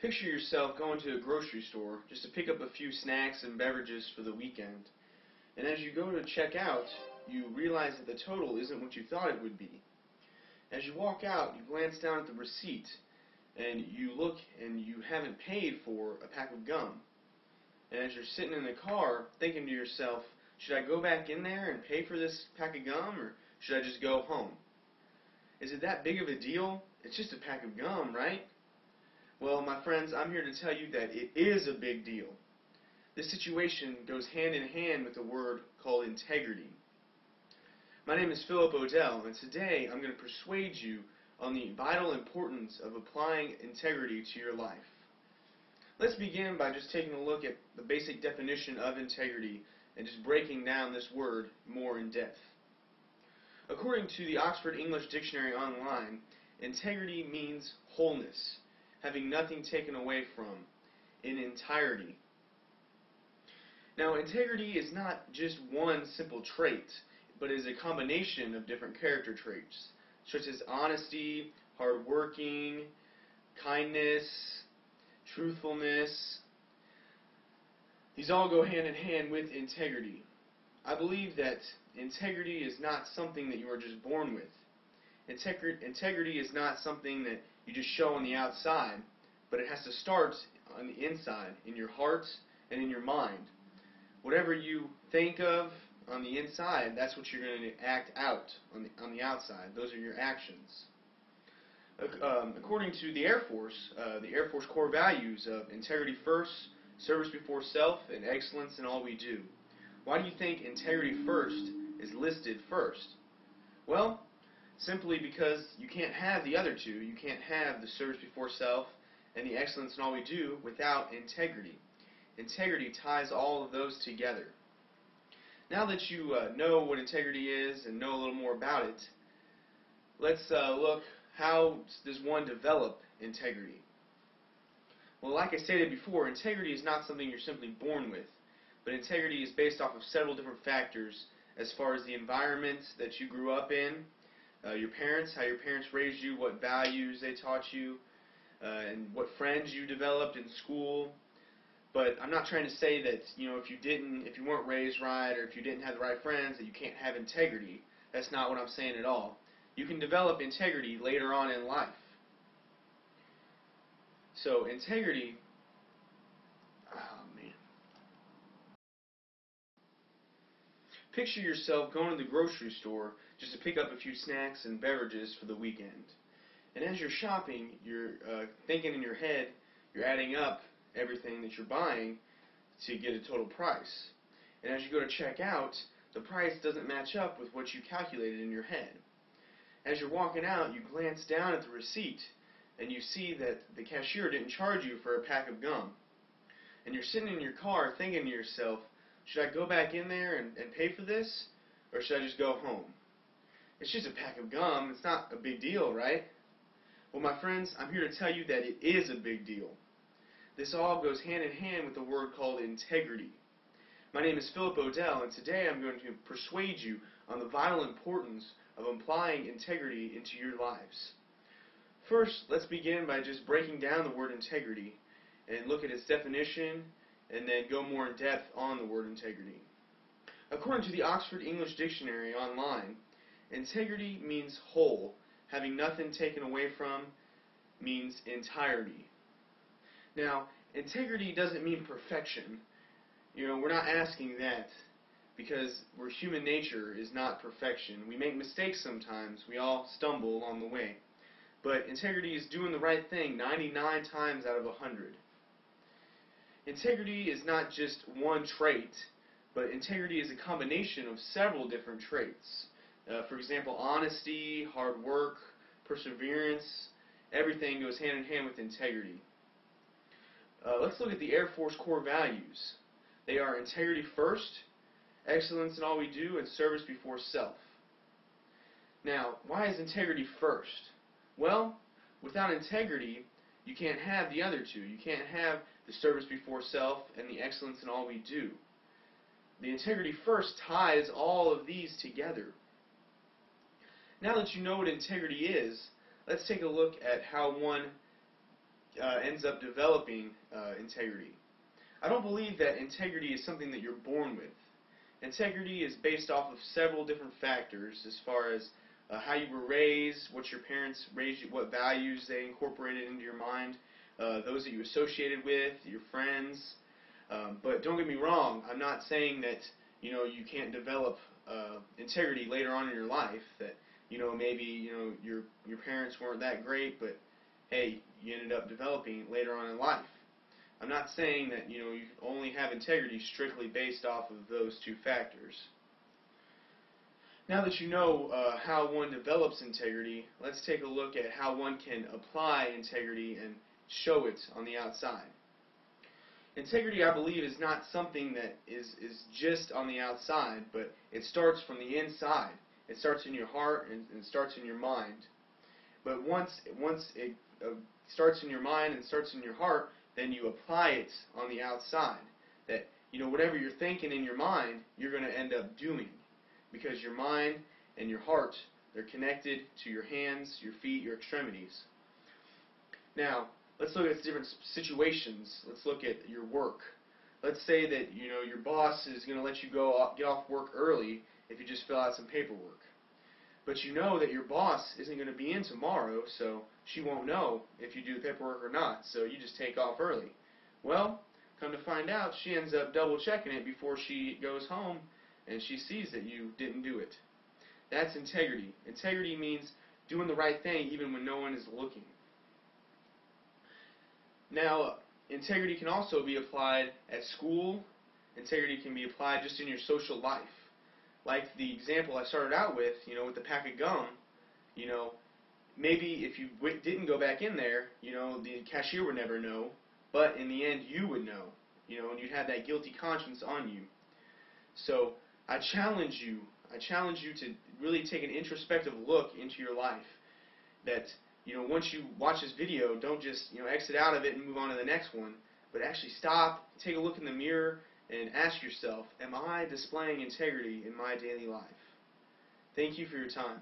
Picture yourself going to a grocery store just to pick up a few snacks and beverages for the weekend. And as you go to check out, you realize that the total isn't what you thought it would be. As you walk out, you glance down at the receipt, and you look and you haven't paid for a pack of gum. And as you're sitting in the car, thinking to yourself, should I go back in there and pay for this pack of gum, or should I just go home? Is it that big of a deal? It's just a pack of gum, right? Well, my friends, I'm here to tell you that it is a big deal. This situation goes hand in hand with a word called integrity. My name is Phillip and today I'm going to persuade you on the vital importance of applying integrity to your life. Let's begin by just taking a look at the basic definition of integrity and just breaking down this word more in depth. According to the Oxford English Dictionary online, integrity means wholeness, having nothing taken away from, in entirety. Now, integrity is not just one simple trait, but is a combination of different character traits, such as honesty, hardworking, kindness, truthfulness. These all go hand in hand with integrity. I believe that integrity is not something that you are just born with. Integrity is not something that you just show on the outside, but it has to start on the inside, in your heart and in your mind. Whatever you think of on the inside, that's what you're going to act out on the outside. Those are your actions. According to the Air Force core values of integrity first, service before self, and excellence in all we do. Why do you think integrity first is listed first? Well, simply because you can't have the other two. You can't have the service before self and the excellence in all we do without integrity. Integrity ties all of those together. Now that you know what integrity is and know a little more about it, let's look, how does one develop integrity? Well, like I stated before, integrity is not something you're simply born with, but integrity is based off of several different factors as far as the environment that you grew up in, your parents, how your parents raised you, what values they taught you, and what friends you developed in school. But I'm not trying to say that, if you weren't raised right or if you didn't have the right friends, that you can't have integrity. That's not what I'm saying at all. You can develop integrity later on in life. So integrity, picture yourself going to the grocery store just to pick up a few snacks and beverages for the weekend. And as you're shopping, you're thinking in your head, you're adding up everything that you're buying to get a total price. And as you go to check out, the price doesn't match up with what you calculated in your head. As you're walking out, you glance down at the receipt and you see that the cashier didn't charge you for a pack of gum. And you're sitting in your car thinking to yourself, should I go back in there and pay for this, or should I just go home? It's just a pack of gum. It's not a big deal, right? Well, my friends, I'm here to tell you that it is a big deal. This all goes hand in hand with the word called integrity. My name is Phillip and today I'm going to persuade you on the vital importance of applying integrity into your lives. First, let's begin by just breaking down the word integrity and look at its definition and then go more in depth on the word integrity. According to the Oxford English Dictionary online, integrity means whole, having nothing taken away from, means entirety. Now, integrity doesn't mean perfection. We're not asking that, because human nature is not perfection. We make mistakes sometimes. We all stumble along the way. But integrity is doing the right thing 99 times out of 100. Integrity is not just one trait, but integrity is a combination of several different traits. For example, honesty, hard work, perseverance, everything goes hand in hand with integrity. Let's look at the Air Force core values. They are integrity first, excellence in all we do, and service before self. Now, why is integrity first? Well, without integrity, you can't have the other two. You can't have the service before self and the excellence in all we do. The integrity first ties all of these together. Now that you know what integrity is, let's take a look at how one ends up developing integrity. I don't believe that integrity is something that you're born with. Integrity is based off of several different factors as far as how you were raised, what your parents raised you, what values they incorporated into your mind, those that you associated with, your friends. But don't get me wrong, I'm not saying that you can't develop integrity later on in your life. That maybe your parents weren't that great, but hey, you ended up developing it later on in life. I'm not saying that you can only have integrity strictly based off of those two factors. Now that you know how one develops integrity, let's take a look at how one can apply integrity and show it on the outside. Integrity, I believe, is not something that is just on the outside, but it starts from the inside. It starts in your heart and it starts in your mind. But once it starts in your mind and starts in your heart, then you apply it on the outside. That whatever you're thinking in your mind, you're going to end up doing, because your mind and your heart, they're connected to your hands, your feet, your extremities. Now, let's look at different situations. Let's look at your work. Let's say that your boss is going to let you get off work early if you just fill out some paperwork. But you know that your boss isn't going to be in tomorrow, so she won't know if you do the paperwork or not, so you just take off early. Well, come to find out, she ends up double-checking it before she goes home, and she sees that you didn't do it. That's integrity. Integrity means doing the right thing even when no one is looking. Now, integrity can also be applied at school. Integrity can be applied just in your social life. Like the example I started out with the pack of gum, maybe if you didn't go back in there, the cashier would never know, but in the end you would know, and you'd have that guilty conscience on you. So I challenge you to really take an introspective look into your life. That once you watch this video, don't just exit out of it and move on to the next one, but actually stop, take a look in the mirror, and ask yourself, am I displaying integrity in my daily life? Thank you for your time.